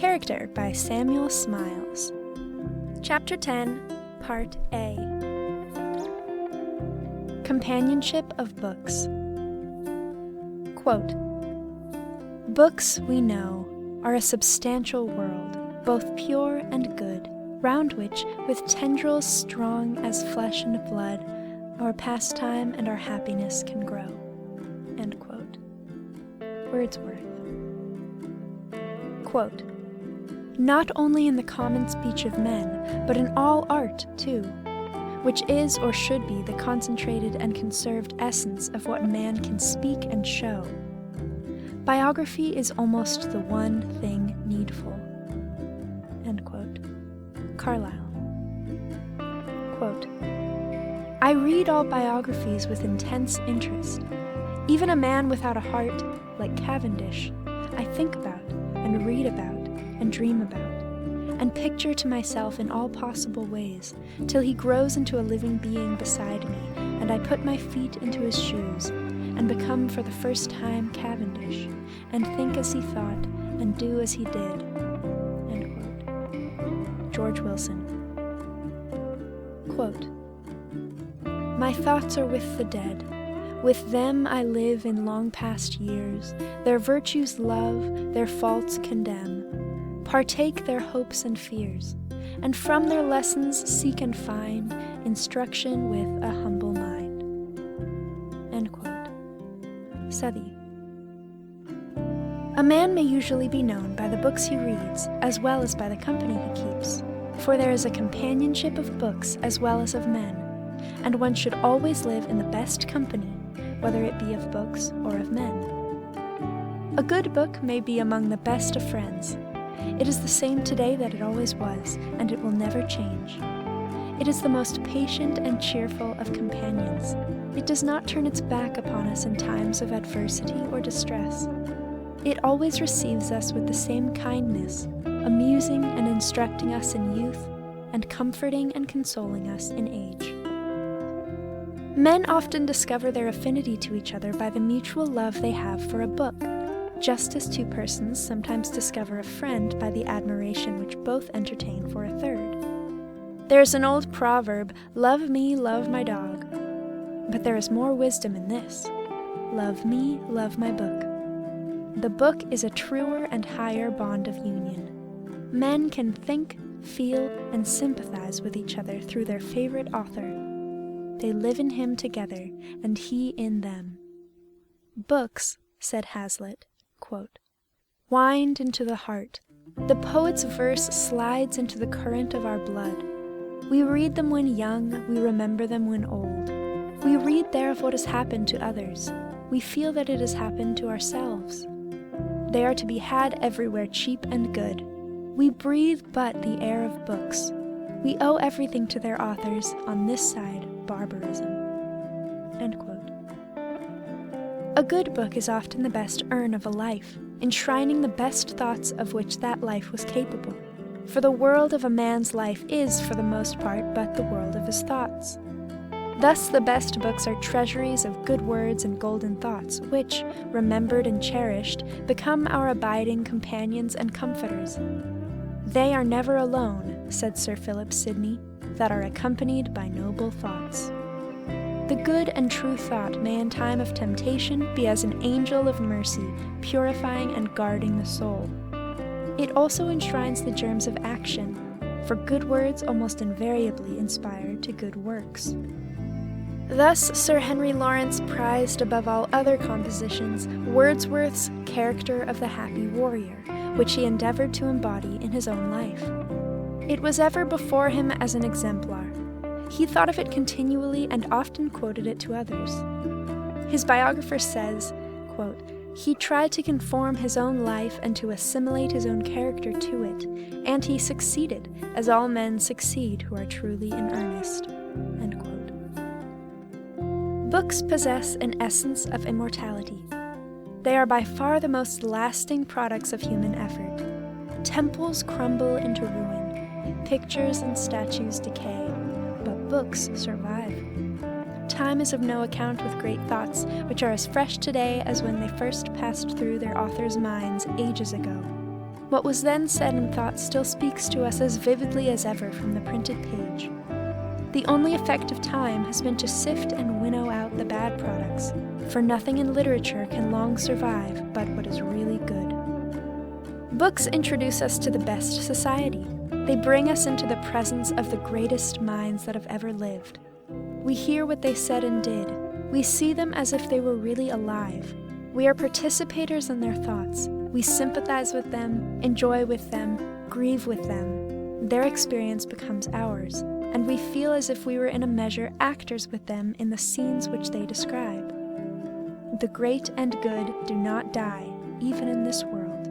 Character by Samuel Smiles. Chapter 10, Part A. Companionship of Books. Quote, "Books, we know, are a substantial world, both pure and good, round which, with tendrils strong as flesh and blood, our pastime and our happiness can grow." End quote. Wordsworth. Quote, "Not only in the common speech of men, but in all art, too, which is or should be the concentrated and conserved essence of what man can speak and show. Biography is almost the one thing needful." End quote. Carlyle. Quote, "I read all biographies with intense interest. Even a man without a heart, like Cavendish, I think about, and read about, and dream about, and picture to myself in all possible ways, till he grows into a living being beside me, and I put my feet into his shoes, and become for the first time Cavendish, and think as he thought, and do as he did." End quote. George Wilson. Quote, "My thoughts are with the dead. With them I live in long past years, their virtues love, their faults condemn, partake their hopes and fears, and from their lessons seek and find instruction with a humble mind." End quote. Southey. "A man may usually be known by the books he reads, as well as by the company he keeps, for there is a companionship of books as well as of men, and one should always live in the best company, whether it be of books or of men. A good book may be among the best of friends. It is the same today that it always was, and it will never change. It is the most patient and cheerful of companions. It does not turn its back upon us in times of adversity or distress. It always receives us with the same kindness, amusing and instructing us in youth, and comforting and consoling us in age. Men often discover their affinity to each other by the mutual love they have for a book, just as two persons sometimes discover a friend by the admiration which both entertain for a third. There is an old proverb, 'Love me, love my dog.' But there is more wisdom in this. 'Love me, love my book.' The book is a truer and higher bond of union. Men can think, feel, and sympathize with each other through their favorite author. They live in him together, and he in them. Books," said Hazlitt, quote, "wind into the heart. The poet's verse slides into the current of our blood. We read them when young, we remember them when old. We read there of what has happened to others. We feel that it has happened to ourselves. They are to be had everywhere cheap and good. We breathe but the air of books. We owe everything to their authors, on this side barbarism." End quote. A good book is often the best urn of a life, enshrining the best thoughts of which that life was capable. For the world of a man's life is, for the most part, but the world of his thoughts. Thus the best books are treasuries of good words and golden thoughts, which, remembered and cherished, become our abiding companions and comforters. "They are never alone," said Sir Philip Sidney, "that are accompanied by noble thoughts." The good and true thought may in time of temptation be as an angel of mercy, purifying and guarding the soul. It also enshrines the germs of action, for good words almost invariably inspire to good works. Thus Sir Henry Lawrence prized above all other compositions Wordsworth's Character of the Happy Warrior, which he endeavored to embody in his own life. It was ever before him as an exemplar. He thought of it continually and often quoted it to others. His biographer says, quote, "He tried to conform his own life and to assimilate his own character to it, and he succeeded, as all men succeed who are truly in earnest." End quote. Books possess an essence of immortality. They are by far the most lasting products of human effort. Temples crumble into ruin, pictures and statues decay, but books survive. Time is of no account with great thoughts, which are as fresh today as when they first passed through their authors' minds ages ago. What was then said and thought still speaks to us as vividly as ever from the printed page. The only effect of time has been to sift and winnow out the bad products, for nothing in literature can long survive but what is really good. Books introduce us to the best society. They bring us into the presence of the greatest minds that have ever lived. We hear what they said and did. We see them as if they were really alive. We are participators in their thoughts. We sympathize with them, enjoy with them, grieve with them. Their experience becomes ours, and we feel as if we were in a measure actors with them in the scenes which they describe. The great and good do not die, even in this world.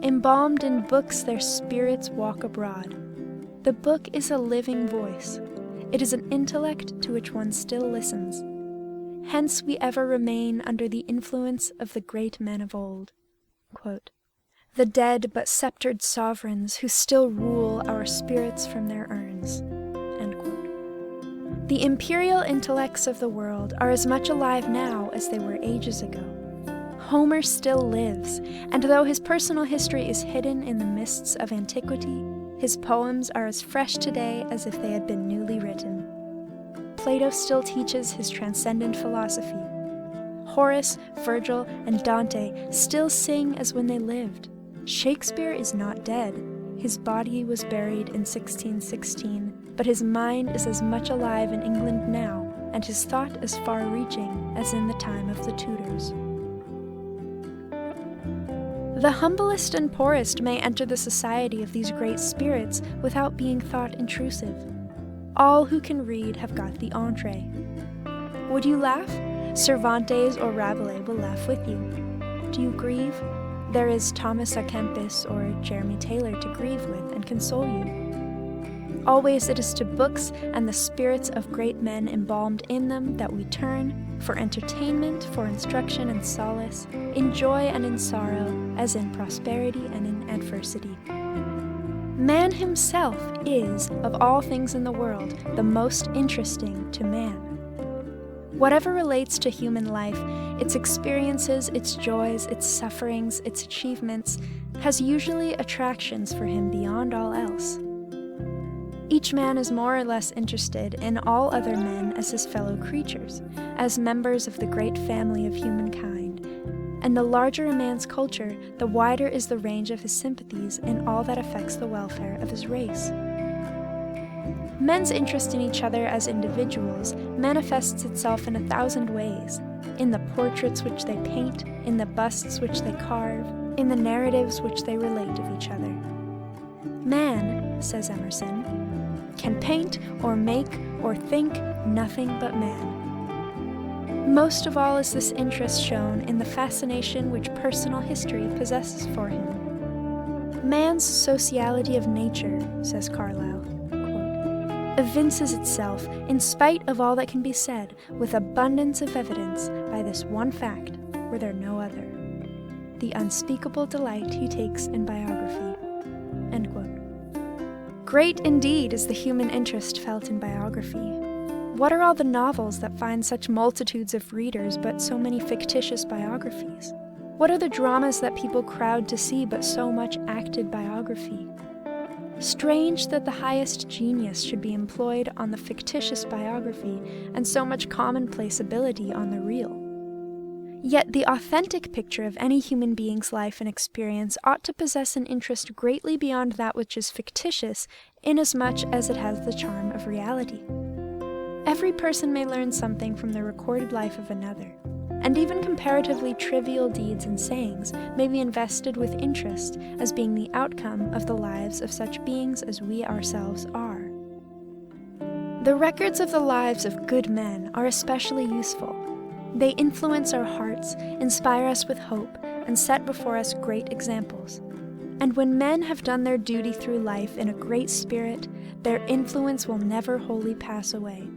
Embalmed in books, their spirits walk abroad. The book is a living voice. It is an intellect to which one still listens. Hence we ever remain under the influence of the great men of old. Quote, the dead but sceptred sovereigns who still rule our spirits from their urns. End quote. The imperial intellects of the world are as much alive now as they were ages ago. Homer still lives, and though his personal history is hidden in the mists of antiquity, his poems are as fresh today as if they had been newly written. Plato still teaches his transcendent philosophy. Horace, Virgil, and Dante still sing as when they lived. Shakespeare is not dead. His body was buried in 1616, but his mind is as much alive in England now, and his thought as far-reaching as in the time of the Tudors. The humblest and poorest may enter the society of these great spirits without being thought intrusive. All who can read have got the entree. Would you laugh? Cervantes or Rabelais will laugh with you. Do you grieve? There is Thomas à Kempis or Jeremy Taylor to grieve with and console you. Always it is to books and the spirits of great men embalmed in them that we turn, for entertainment, for instruction and solace, in joy and in sorrow, as in prosperity and in adversity. Man himself is, of all things in the world, the most interesting to man. Whatever relates to human life, its experiences, its joys, its sufferings, its achievements, has usually attractions for him beyond all else. Each man is more or less interested in all other men as his fellow creatures, as members of the great family of humankind, and the larger a man's culture, the wider is the range of his sympathies in all that affects the welfare of his race. Men's interest in each other as individuals manifests itself in 1,000 ways, in the portraits which they paint, in the busts which they carve, in the narratives which they relate of each other. Man, says Emerson, can paint or make or think nothing but man. Most of all is this interest shown in the fascination which personal history possesses for him. Man's sociality of nature, says Carlyle, quote, evinces itself, in spite of all that can be said, with abundance of evidence by this one fact, were there no other, the unspeakable delight he takes in biography. End quote. Great indeed is the human interest felt in biography. What are all the novels that find such multitudes of readers but so many fictitious biographies? What are the dramas that people crowd to see but so much acted biography? Strange that the highest genius should be employed on the fictitious biography and so much commonplace ability on the real. Yet the authentic picture of any human being's life and experience ought to possess an interest greatly beyond that which is fictitious, inasmuch as it has the charm of reality. Every person may learn something from the recorded life of another, and even comparatively trivial deeds and sayings may be invested with interest as being the outcome of the lives of such beings as we ourselves are. The records of the lives of good men are especially useful. They influence our hearts, inspire us with hope, and set before us great examples. And when men have done their duty through life in a great spirit, their influence will never wholly pass away.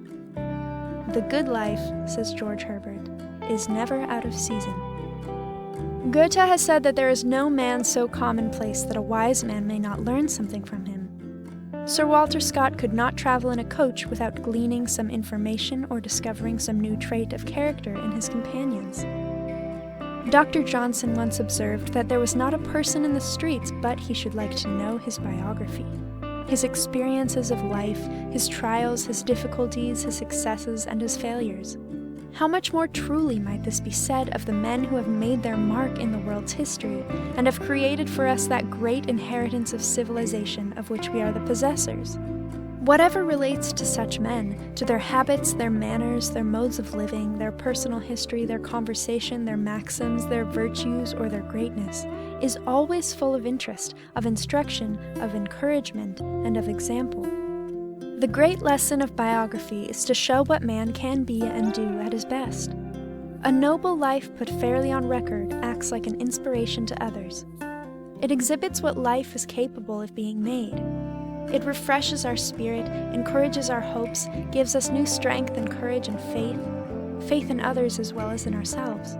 The good life, says George Herbert, is never out of season. Goethe has said that there is no man so commonplace that a wise man may not learn something from him. Sir Walter Scott could not travel in a coach without gleaning some information or discovering some new trait of character in his companions. Dr. Johnson once observed that there was not a person in the streets but he should like to know his biography. His experiences of life, his trials, his difficulties, his successes, and his failures. How much more truly might this be said of the men who have made their mark in the world's history and have created for us that great inheritance of civilization of which we are the possessors? Whatever relates to such men, to their habits, their manners, their modes of living, their personal history, their conversation, their maxims, their virtues, or their greatness, is always full of interest, of instruction, of encouragement, and of example. The great lesson of biography is to show what man can be and do at his best. A noble life put fairly on record acts like an inspiration to others. It exhibits what life is capable of being made. It refreshes our spirit, encourages our hopes, gives us new strength and courage and faith in others as well as in ourselves.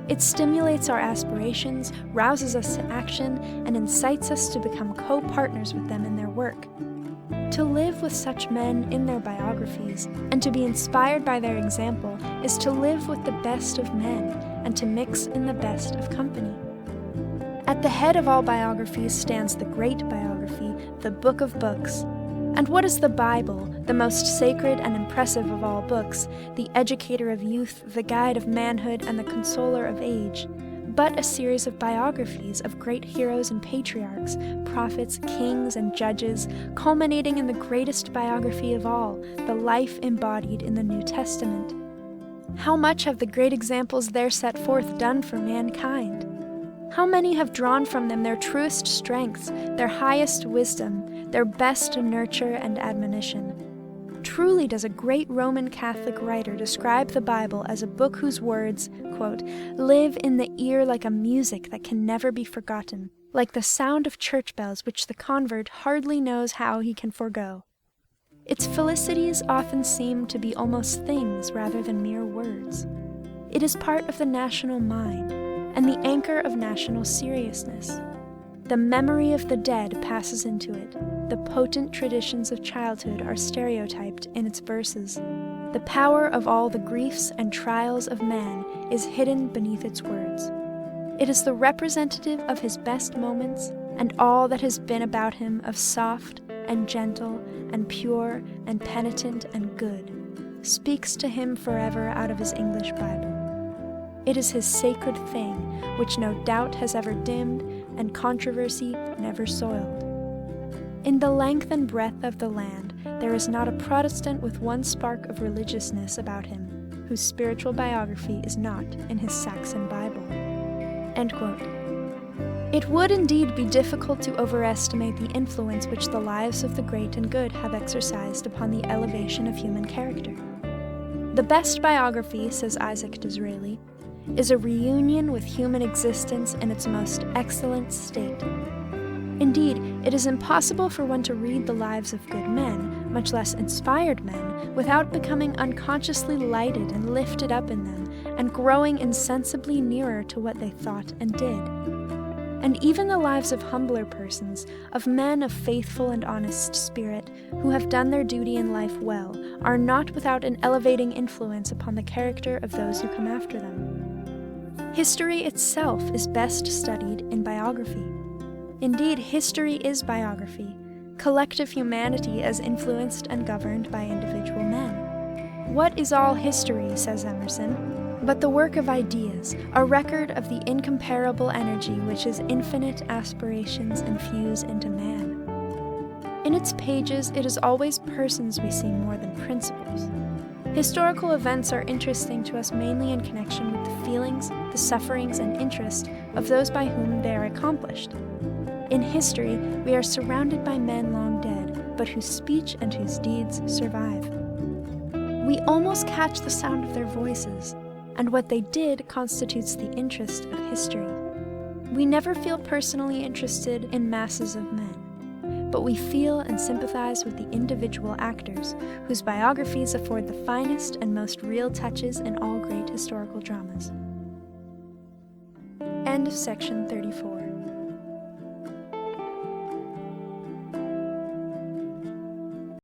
It stimulates our aspirations, rouses us to action, and incites us to become co-partners with them in their work. To live with such men in their biographies, and to be inspired by their example, is to live with the best of men, and to mix in the best of company. At the head of all biographies stands the great biography, the book of books. And what is the Bible, the most sacred and impressive of all books, the educator of youth, the guide of manhood, and the consoler of age, but a series of biographies of great heroes and patriarchs, prophets, kings, and judges, culminating in the greatest biography of all, the life embodied in the New Testament? How much have the great examples there set forth done for mankind? How many have drawn from them their truest strengths, their highest wisdom, their best nurture and admonition? Truly does a great Roman Catholic writer describe the Bible as a book whose words, quote, live in the ear like a music that can never be forgotten, like the sound of church bells which the convert hardly knows how he can forego. Its felicities often seem to be almost things rather than mere words. It is part of the national mind, and the anchor of national seriousness. The memory of the dead passes into it. The potent traditions of childhood are stereotyped in its verses. The power of all the griefs and trials of man is hidden beneath its words. It is the representative of his best moments and all that has been about him of soft and gentle and pure and penitent and good, speaks to him forever out of his English Bible. It is his sacred thing, which no doubt has ever dimmed and controversy never soiled. In the length and breadth of the land, there is not a Protestant with one spark of religiousness about him, whose spiritual biography is not in his Saxon Bible. End quote. It would indeed be difficult to overestimate the influence which the lives of the great and good have exercised upon the elevation of human character. The best biography, says Isaac Disraeli, is a reunion with human existence in its most excellent state. Indeed, it is impossible for one to read the lives of good men, much less inspired men, without becoming unconsciously lighted and lifted up in them, and growing insensibly nearer to what they thought and did. And even the lives of humbler persons, of men of faithful and honest spirit, who have done their duty in life well, are not without an elevating influence upon the character of those who come after them. History itself is best studied in biography. Indeed, history is biography, collective humanity as influenced and governed by individual men. What is all history, says Emerson, but the work of ideas, a record of the incomparable energy which his infinite aspirations infuse into man? In its pages, it is always persons we see more than principles. Historical events are interesting to us mainly in connection with the feelings, the sufferings, and interest of those by whom they are accomplished. In history, we are surrounded by men long dead, but whose speech and whose deeds survive. We almost catch the sound of their voices, and what they did constitutes the interest of history. We never feel personally interested in masses of men, but we feel and sympathize with the individual actors, whose biographies afford the finest and most real touches in all great historical dramas. End of section 34.